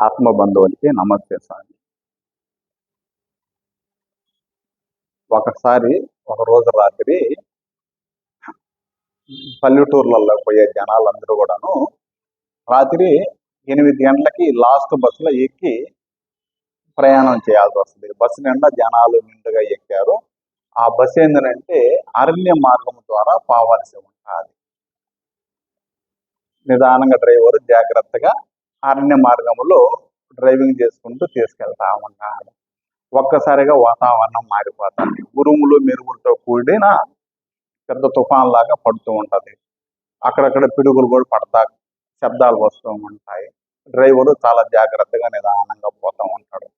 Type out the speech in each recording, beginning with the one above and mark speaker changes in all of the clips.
Speaker 1: ఆత్మ బంధువులకి నమస్తే సార్. ఒకసారి ఒక రోజు రాత్రి పల్లెటూర్లలో పోయే జనాలందరూ కూడాను రాత్రి 8 గంటలకి లాస్ట్ బస్సులో ఎక్కి ప్రయాణం చేయాల్సి వస్తుంది. బస్సు నిండా జనాలు నిండుగా ఎక్కారు. ఆ బస్సు ఏంటంటే అరణ్య మార్గం ద్వారా పోవాల్సి ఉంటుంది. నిదానంగా డ్రైవర్ జాగ్రత్తగా అరణ్య మార్గంలో డ్రైవింగ్ చేసుకుంటూ తీసుకెళ్తా ఉన్నాడు. ఒక్కసారిగా వాతావరణం మారిపోతుంది. ఉరుములు మెరుగులతో కూడిన పెద్ద తుఫాన్ లాగా పడుతూ ఉంటది. అక్కడక్కడ పిడుగులు కూడా పడతా, శబ్దాలు వస్తూ ఉంటాయి. డ్రైవరు చాలా జాగ్రత్తగా నిదానంగా పోతూ ఉంటాడు.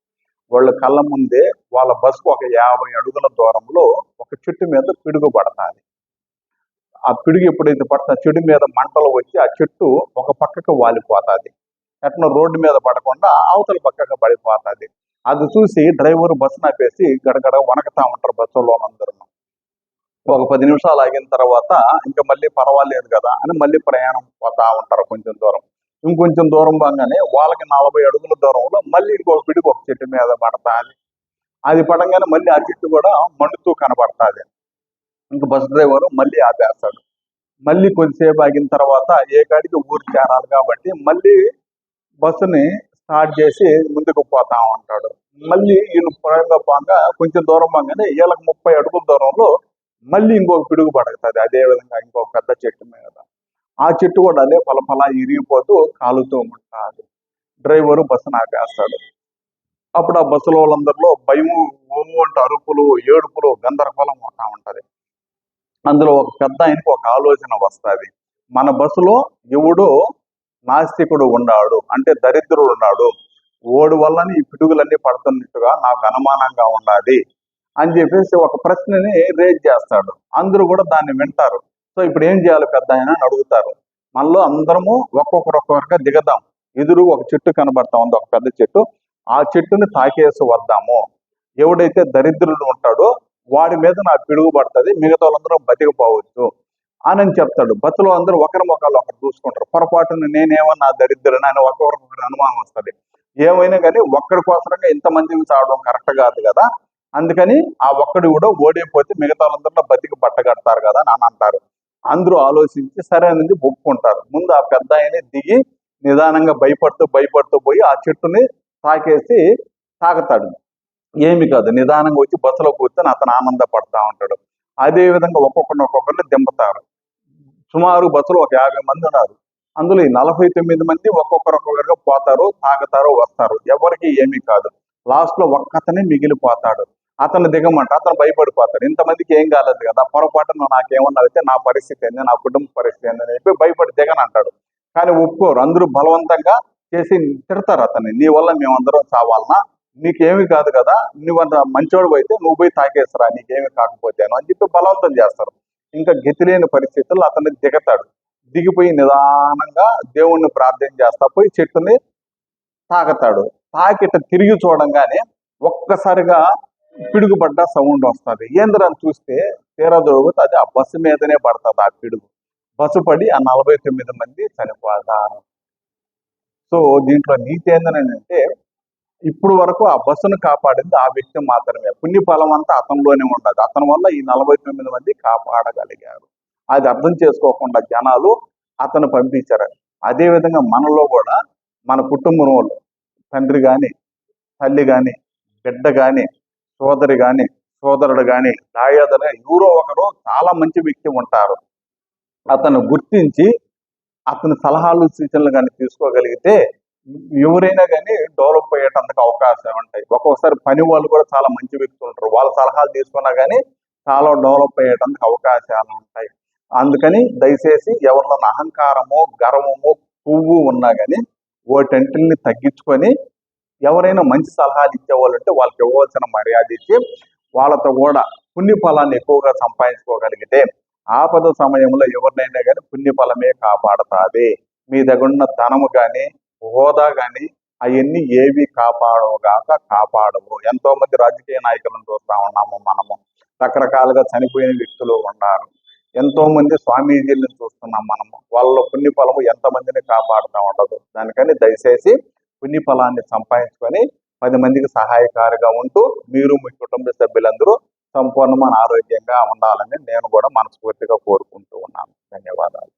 Speaker 1: వాళ్ళ కళ్ళ ముందే వాళ్ళ బస్సుకు ఒక 50 అడుగుల దూరంలో ఒక చెట్టు మీద పిడుగు పడతాది. ఆ పిడుగు ఎప్పుడైతే పడుతుందో చెట్టు మీద మంటలు వచ్చి ఆ చెట్టు ఒక పక్కకు వాలిపోతుంది. ఎట్లా రోడ్డు మీద పడకుండా అవతల పక్కకు పడిపోతుంది. అది చూసి డ్రైవర్ బస్సు ఆపేసి గడగడ వణకుతా ఉంటారు బస్సులో అందరూ. ఒక 10 నిమిషాలు ఆగిన తర్వాత ఇంకా మళ్ళీ పర్వాలేదు కదా అని మళ్ళీ ప్రయాణం పోతా ఉంటారు కొంచెం దూరం. ఇంకొంచెం దూరం పోగానే వాళ్ళకి 40 అడుగుల దూరంలో మళ్ళీ ఇంకొక పిడుగు ఒక చెట్టు మీద పడతాది. అది పడంగానే మళ్ళీ ఆ చెట్టు కూడా మండుతూ కనబడుతుంది. ఇంకా బస్ డ్రైవర్ మళ్ళీ ఆపేస్తాడు. మళ్ళీ కొద్దిసేపు ఆగిన తర్వాత ఏ కాడికి ఊరు చేరాలి కాబట్టి మళ్ళీ బస్సుని స్టార్ట్ చేసి ముందుకు పోతా ఉంటాడు. మళ్ళీ ఈయన పోగా కొంచెం దూరం పోగానే వీళ్ళకి 30 అడుగుల దూరంలో మళ్ళీ ఇంకొక పిడుగు పడుతుంది. అదే విధంగా ఇంకొక పెద్ద చెట్టు మీద. ఆ చెట్టు కూడా అదే పలపలా ఇరిగిపోతూ కాలుతూ ఉంటుంది. డ్రైవరు బస్సును ఆపేస్తాడు. అప్పుడు ఆ బస్సులో వాళ్ళందరిలో భయము, అంటే అరుపులు, ఏడుపులు, గందరగోళం అవుతా ఉంటది. అందులో ఒక పెద్ద ఆయనకు ఒక ఆలోచన వస్తుంది. మన బస్సులో ఎవడో నాస్తికుడు ఉన్నాడు, అంటే దరిద్రుడు ఉన్నాడు, ఓడి వల్లని ఈ పిడుగులన్నీ పడుతున్నట్టుగా నాకు అనుమానంగా ఉన్నది అని చెప్పేసి ఒక ప్రశ్నని రేజ్ చేస్తాడు. అందరూ కూడా దాన్ని వింటారు. సో ఇప్పుడు ఏం చేయాలి పెద్ద ఆయన అని అడుగుతారు. మనలో అందరము ఒక్కొక్కరుగా దిగదాం. ఎదురు ఒక చెట్టు కనబడతా ఉంది, ఒక పెద్ద చెట్టు. ఆ చెట్టుని తాకేసి వద్దాము. ఎవడైతే దరిద్రుడు ఉంటాడో వాడి మీద నా పిడుగు పడుతుంది, మిగతా వాళ్ళందరూ బతికిపోవచ్చు అని చెప్తాడు. బస్సులో అందరూ ఒకరి ముఖాలు ఒకరు చూసుకుంటారు. పొరపాటున నేనేమన్నా దరిద్రుని అని ఒకరికి అనుమానం వస్తుంది. ఏమైనా కానీ ఒక్కడి కోసరంగా ఇంతమందిని చావడం కరెక్ట్ కాదు కదా. అందుకని ఆ ఒక్కడు కూడా ఓడిపోతే మిగతా వాళ్ళందరూ బతికి బట్టగడతారు కదా అని అంటారు. అందరూ ఆలోచించి సరే అనేది ఒప్పుకుంటారు. ముందు ఆ పెద్ద ఆయనే దిగి నిదానంగా భయపడుతూ పోయి ఆ చెట్టుని తాకేసి తాగుతాడు. ఏమి కాదు, నిదానంగా వచ్చి బస్సులో కూర్చొని అతను ఆనందపడతా ఉంటాడు. అదే విధంగా ఒక్కొక్కరిని దింపుతారు. సుమారు బస్సులో ఒక 50 మంది ఉన్నారు. అందులో ఈ 49 మంది ఒక్కొక్కరుగా పోతారు, తాగుతారు, వస్తారు. ఎవరికి ఏమీ కాదు. లాస్ట్ లో ఒక్కతనే మిగిలిపోతాడు. అతను దిగమంట, అతను భయపడిపోతాడు. ఇంతమందికి ఏం కాలేదు కదా, పొరపాటున నాకేమన్నా అయితే నా పరిస్థితి ఏంది, నా కుటుంబ పరిస్థితి ఏందని చెప్పి భయపడి దిగనంటాడు. కానీ ఒప్పుకోరు. అందరూ బలవంతంగా చేసి తిడతారు అతన్ని. నీ వల్ల మేమందరం చావాలనా, నీకేమి కాదు కదా, నువ్వంత మంచోడు అయితే నువ్వు పోయి తాకేస్తారా, నీకేమి కాకపోతేను అని చెప్పి బలవంతం చేస్తారు. ఇంకా గతిలేని పరిస్థితుల్లో అతన్ని దిగతాడు. దిగిపోయి నిదానంగా దేవుణ్ణి ప్రార్థన చేస్తా పోయి చెట్టుని తాగుతాడు. తాకిట తిరిగి చూడంగానే ఒక్కసారిగా పిడుగుపడ్డ సౌండ్ వస్తుంది. ఏంద్రని చూస్తే తీరా దొరుకుతుంది, అది ఆ బస్సు మీదనే పడుతుంది ఆ పిడుగు. బస్సు పడి ఆ 49 మంది చనిపోతారు. సో దీంట్లో నీతి ఏంటంటే ఇప్పుడు వరకు ఆ బస్సును కాపాడింది ఆ వ్యక్తి మాత్రమే. పుణ్యఫలం అంతా అతనిలోనే ఉండదు. అతని వల్ల ఈ 49 మంది కాపాడగలిగారు. అది అర్థం చేసుకోకుండా జనాలు అతను పంపించారు. అదే విధంగా మనలో కూడా మన కుటుంబంలో తండ్రి కానీ, తల్లి కానీ, బిడ్డ కానీ, సోదరి కానీ, సోదరుడు కానీ, దాయాదన ఎవరో ఒకరు చాలా మంచి వ్యక్తి ఉంటారు. అతను గుర్తించి అతని సలహాలు సూచనలు కానీ తీసుకోగలిగితే ఎవరైనా కానీ డెవలప్ అయ్యేటందుకు అవకాశం ఉంటాయి. ఒక్కొక్కసారి పని వాళ్ళు కూడా చాలా మంచి వ్యక్తులు ఉంటారు. వాళ్ళ సలహాలు తీసుకున్నా కానీ చాలా డెవలప్ అయ్యేటందుకు అవకాశాలు ఉంటాయి. అందుకని దయచేసి ఎవరిలో అహంకారము, గర్వము, పువ్వు ఉన్నా కానీ వాటింటిని తగ్గించుకొని ఎవరైనా మంచి సలహాలు ఇచ్చేవాళ్ళు ఉంటే వాళ్ళకి ఇవ్వవలసిన మర్యాద ఇచ్చి వాళ్ళతో కూడా పుణ్యఫలాన్ని ఎక్కువగా సంపాదించుకోగలిగితే ఆపద సమయంలో ఎవరినైనా కానీ పుణ్యఫలమే కాపాడుతుంది. మీ దగ్గర ఉన్న ధనము కానీ, హోదా కానీ అవన్నీ ఏవి కాపాడవు. ఎంతో మంది రాజకీయ నాయకులను చూస్తా ఉన్నాము మనము. రకరకాలుగా చనిపోయిన వ్యక్తులు ఉన్నారు. ఎంతో మంది స్వామీజీలను చూస్తున్నాం మనము. వాళ్ళ పుణ్యఫలము ఎంతమందిని కాపాడుతూ ఉండదు. దానికని దయచేసి పుణ్య ఫలాన్ని సంపాదించుకొని 10 మందికి సహాయకారిగా ఉంటూ మీరు మీ కుటుంబ సభ్యులందరూ సంపూర్ణమైన ఆరోగ్యంగా ఉండాలని నేను కూడా మనస్ఫూర్తిగా కోరుకుంటూ ఉన్నాను. ధన్యవాదాలు.